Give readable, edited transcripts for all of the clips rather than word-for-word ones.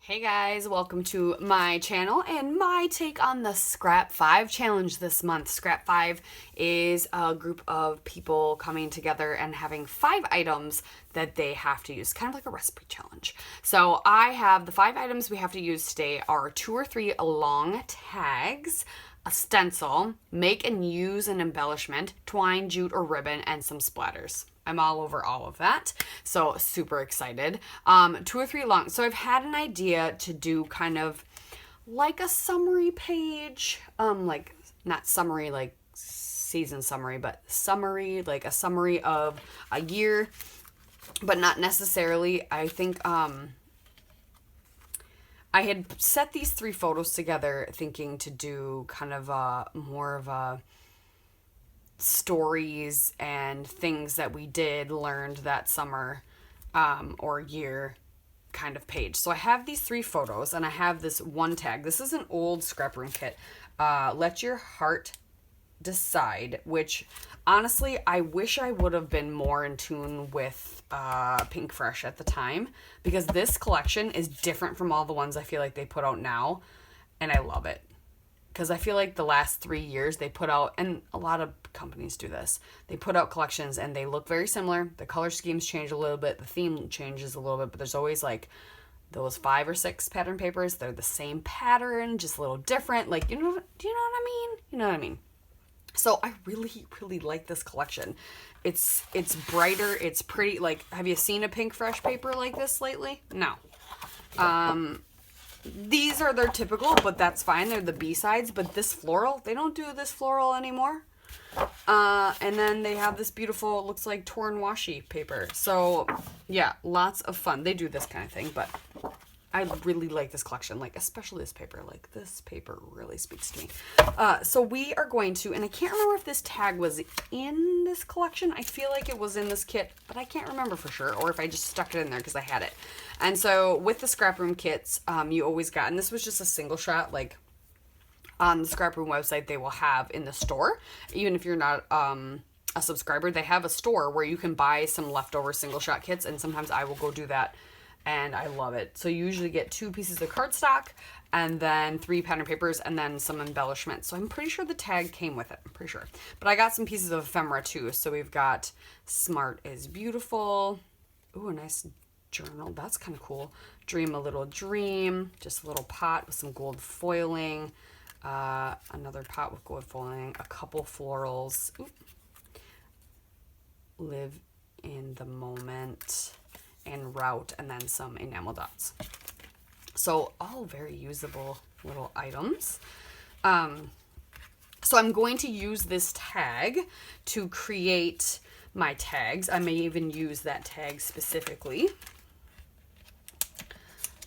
Hey guys, welcome to my channel and my take on the Scrap 5 challenge this month. Scrap 5 is a group of people coming together and having 5 items that they have to use, kind of like a recipe challenge. So I have the 5 items we have to use today are 2 or 3 long tags, a stencil, make and use an embellishment, twine, jute, or ribbon, and some splatters. I'm all over all of that, so super excited. 2 or 3 long. So I've had an idea to do kind of like a summary page, like not summary like season summary, but summary, like a summary of a year, but not necessarily. I think I had set these 3 photos together thinking to do kind of more of a stories and things that we did learned that summer or year kind of page. So I have these 3 photos and I have this one tag. This is an old scrap room kit. Let Your Heart Decide, which honestly I wish I would have been more in tune with Pink Fresh at the time, because this collection is different from all the ones I feel like they put out now, and I love it. Because I feel like the last 3 years they put out, and a lot of companies do this, they put out collections and they look very similar. The color schemes change a little bit, the theme changes a little bit, but there's always like those 5 or 6 pattern papers. They're the same pattern, just a little different. Like, do you know what I mean? You know what I mean? So I really, really like this collection. It's brighter, it's pretty. Like, have you seen a Pink Fresh paper like this lately? No. These are their typical, but that's fine. They're the B-sides, but this floral, they don't do this floral anymore. And then they have this beautiful, looks like torn washi paper. So yeah, lots of fun. They do this kind of thing, but I really like this collection, like especially this paper. Like, this paper really speaks to me. So we are going to, and I can't remember if this tag was in this collection. I feel like it was in this kit, but I can't remember for sure, or if I just stuck it in there because I had it. And so with the scrap room kits, you always got, and this was just a single shot, like on the scrap room website, they will have in the store, even if you're not a subscriber, they have a store where you can buy some leftover single shot kits, and sometimes I will go do that. And I love it. So you usually get 2 pieces of cardstock and then 3 pattern papers and then some embellishment. So I'm pretty sure the tag came with it. I'm pretty sure. But I got some pieces of ephemera too. So we've got Smart is Beautiful. Ooh, a nice journal. That's kind of cool. Dream a Little Dream. Just a little pot with some gold foiling. Another pot with gold foiling. A couple florals. Ooh. Live in the Moment. And route, and then some enamel dots. So all very usable little items. So I'm going to use this tag to create my tags. I may even use that tag specifically,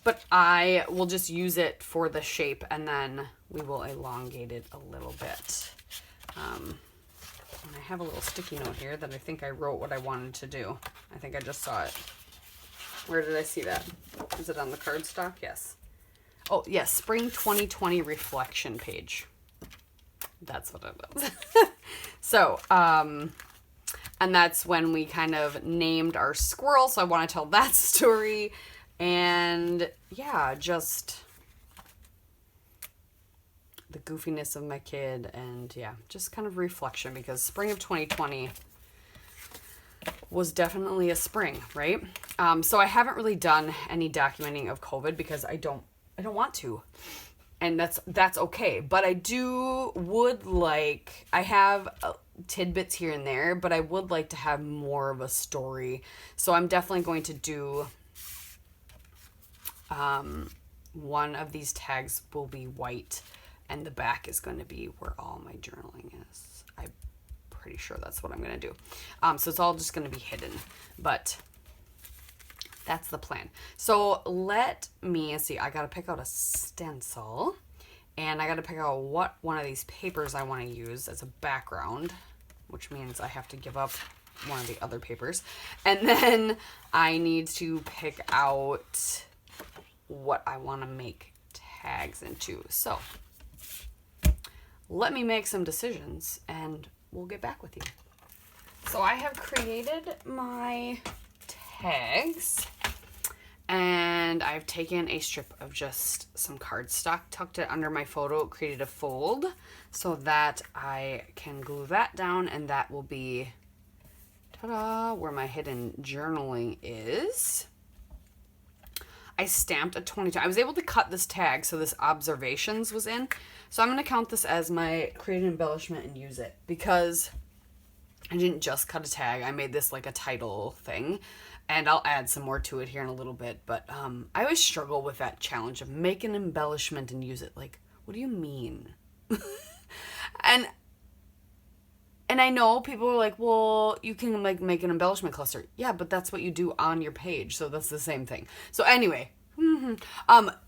but I will just use it for the shape, and then we will elongate it a little bit. And I have a little sticky note here that I think I wrote what I wanted to do. I think I just saw it. Where did I see that? Is it on the cardstock? Yes. Oh, yes. Spring 2020 reflection page. That's what it was. So, and that's when we kind of named our squirrel. So I want to tell that story. And yeah, just the goofiness of my kid. And yeah, just kind of reflection, because spring of 2020 was definitely a spring, right? So I haven't really done any documenting of COVID because I don't want to, and that's okay. But I have tidbits here and there, but I would like to have more of a story. So I'm definitely going to do one of these tags will be white, and the back is going to be where all my journaling is. Pretty sure that's what I'm gonna do. So it's all just gonna be hidden, but that's the plan. So let me see. I gotta pick out a stencil, and I gotta pick out what one of these papers I want to use as a background, which means I have to give up one of the other papers, and then I need to pick out what I want to make tags into. So let me make some decisions, and we'll get back with you. So I have created my tags, and I I've taken a strip of just some cardstock, tucked it under my photo, created a fold so that I can glue that down, and that will be, ta-da, where my hidden journaling is. I stamped a 22. I was able to cut this tag, so this observations was in. So I'm going to count this as my create an embellishment and use it, because I didn't just cut a tag. I made this like a title thing, and I'll add some more to it here in a little bit. But I always struggle with that challenge of make an embellishment and use it. Like, what do you mean? and I know people are like, well, you can like make an embellishment cluster. Yeah, but that's what you do on your page, so that's the same thing. So anyway,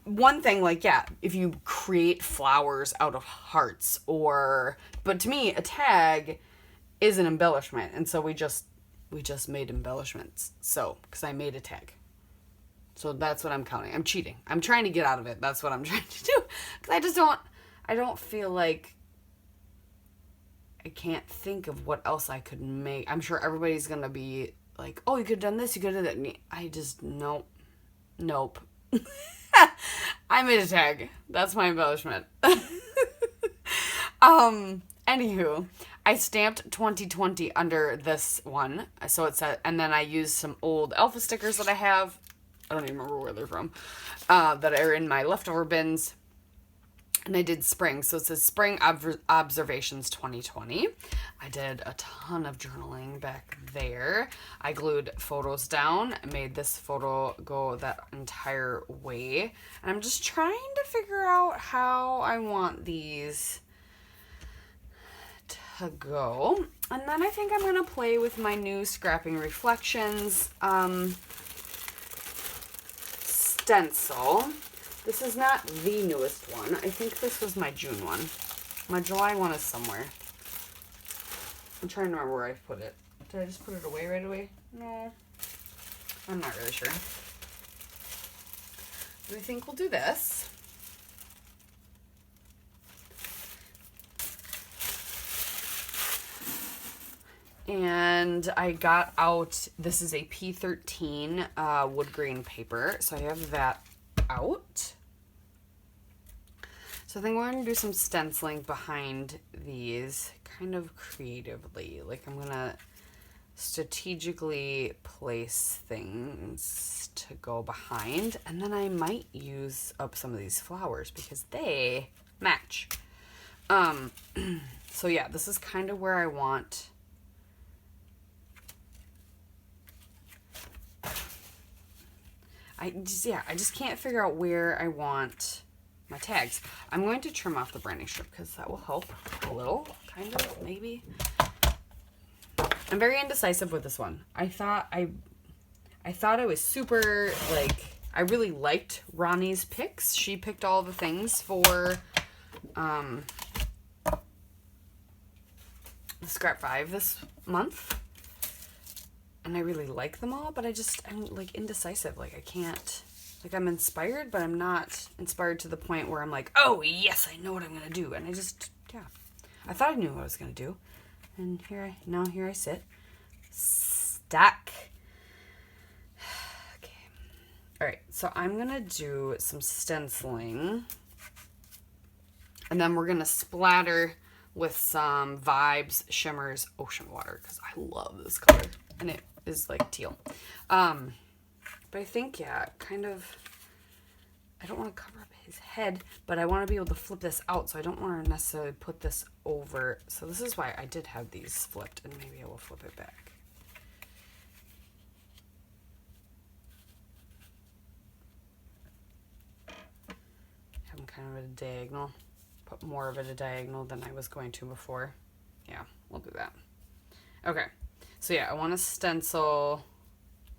one thing, like, yeah, if you create flowers out of hearts, but to me, a tag is an embellishment, and so we just made embellishments. So, because I made a tag. So that's what I'm counting. I'm cheating. I'm trying to get out of it. That's what I'm trying to do. Because I don't feel like I can't think of what else I could make. I'm sure everybody's going to be like, oh, you could have done this, you could have done that. I just, nope. I made a tag. That's my embellishment. Anywho, I stamped 2020 under this one. So it said, and then I used some old alpha stickers that I have. I don't even remember where they're from. That are in my leftover bins. And I did spring. So it says Spring Observations 2020. I did a ton of journaling back there. I glued photos down, made this photo go that entire way. And I'm just trying to figure out how I want these to go. And then I think I'm going to play with my new Scrapping Reflections stencil. This is not the newest one. I think this was my June one. My July one is somewhere. I'm trying to remember where I put it. Did I just put it away right away? No. I'm not really sure. But I think we'll do this. And I got out, this is a P13 wood grain paper. So I have that out. So I think we're going to do some stenciling behind these kind of creatively. Like, I'm going to strategically place things to go behind. And then I might use up some of these flowers because they match. So yeah, this is kind of where I want... I just can't figure out where I want my tags. I'm going to trim off the branding strip because that will help a little, kind of, maybe. I'm very indecisive with this one. I thought I was super, like, I really liked Ronnie's picks. She picked all the things for the Scrap 5 this month. And I really like them all, but I'm like indecisive. Like, I can't, like, I'm inspired, but I'm not inspired to the point where I'm like, oh yes, I know what I'm gonna do. And I just, yeah, I thought I knew what I was gonna do, and here I sit, stuck. Okay, all right. So I'm gonna do some stenciling, and then we're gonna splatter with some Vibes Shimmers Ocean Water because I love this color, and it is like teal. But I think, yeah, kind of, I don't want to cover up his head, but I want to be able to flip this out, so I don't want to necessarily put this over. So this is why I did have these flipped, and maybe I will flip it back. Have them kind of at a diagonal. Put more of it at a diagonal than I was going to before. Yeah, we'll do that. Okay. So yeah, I want a stencil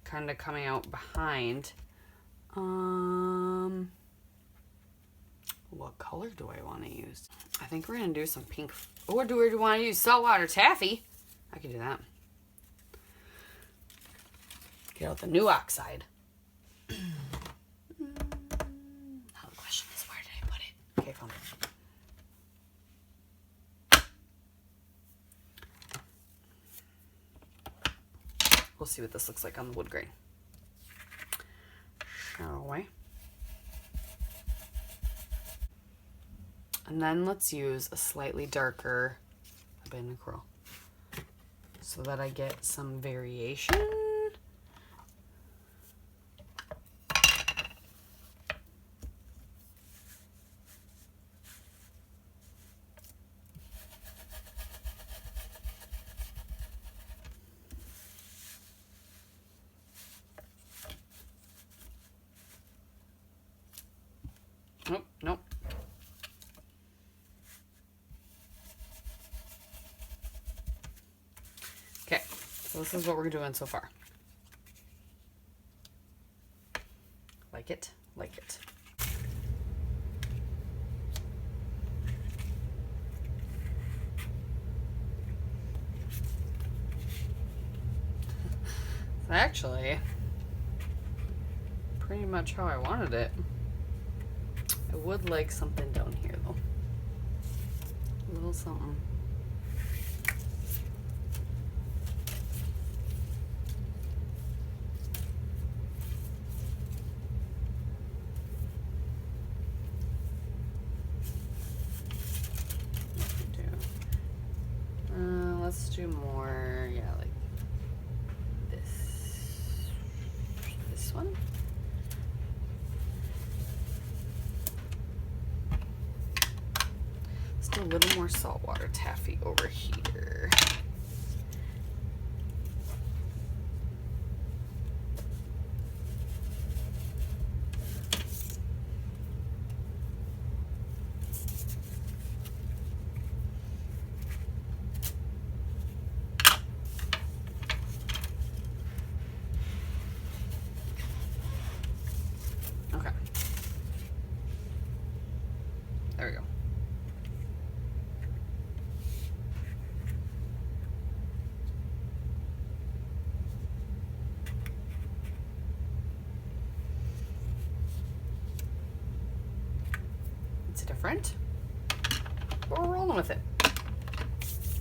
kind of coming out behind. What color do I want to use? I think we're going to do some pink. Or do we want to use saltwater taffy? I could do that. Get out the new oxide. Now the question is, where did I put it? Okay, found it. We'll see what this looks like on the wood grain. Shall we? And then let's use a slightly darker acrylic so that I get some variation. Nope, nope. Okay, so this is what we're doing so far. Like it, like it. It's actually pretty much how I wanted it. I would like something down here though. A little something. Let's do more, yeah, like this one. Let's do a little more saltwater taffy over here. Okay. There we go. It's different, but we're rolling with it. All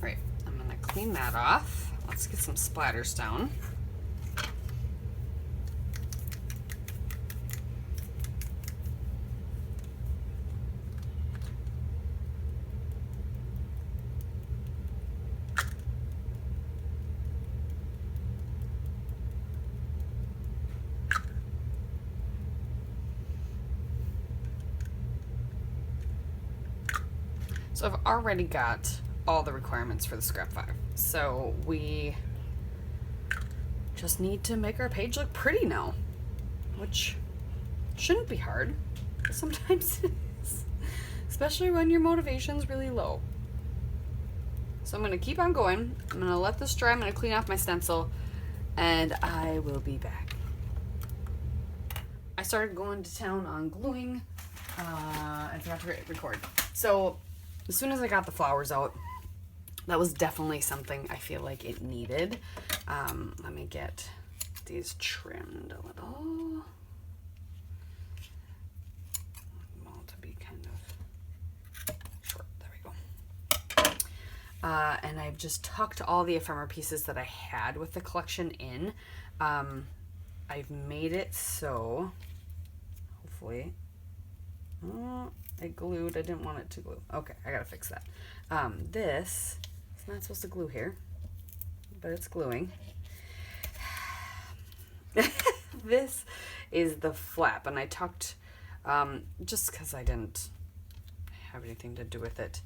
right, I'm gonna clean that off. Let's get some splatters down. So I've already got all the requirements for the scrap 5. So we just need to make our page look pretty now, which shouldn't be hard, but sometimes it is, especially when your motivation's really low. So I'm gonna keep on going. I'm gonna let this dry. I'm gonna clean off my stencil and I will be back. I started going to town on gluing. I forgot to hit record. So as soon as I got the flowers out, that was definitely something I feel like it needed. Let me get these trimmed a little. Well, to be kind of short. There we go. And I've just tucked all the ephemera pieces that I had with the collection in. I've made it so, hopefully, it glued. I didn't want it to glue. Okay, I gotta fix that. This is not supposed to glue here, but it's gluing. This is the flap, and I tucked, just because I didn't have anything to do with it,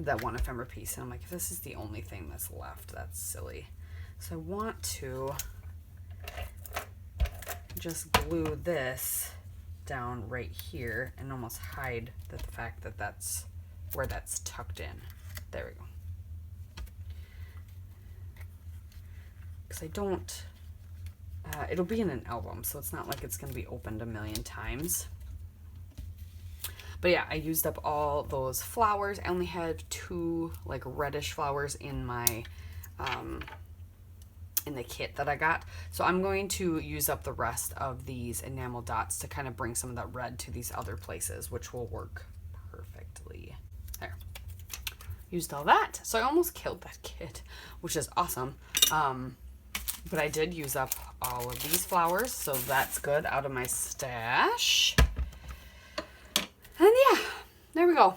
that one ephemera piece. And I'm like, if this is the only thing that's left, that's silly. So I want to just glue this down right here and almost hide the fact that that's where that's tucked in. There we go. Because I don't, it'll be in an album, so it's not like it's going to be opened a million times. But yeah, I used up all those flowers. I only had 2 like reddish flowers in my in the kit that I got. So I'm going to use up the rest of these enamel dots to kind of bring some of that red to these other places, which will work perfectly. There. Used all that. So I almost killed that kit, which is awesome. But I did use up all of these flowers, so that's good out of my stash. And yeah, there we go.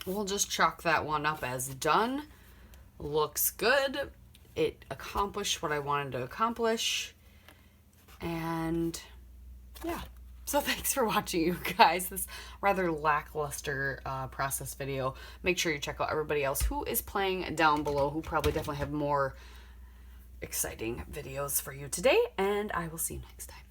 We'll just chalk that one up as done. Looks good. It accomplished what I wanted to accomplish. And yeah. So thanks for watching, you guys, this rather lackluster process video. Make sure you check out everybody else who is playing down below, who probably definitely have more exciting videos for you today. And I will see you next time.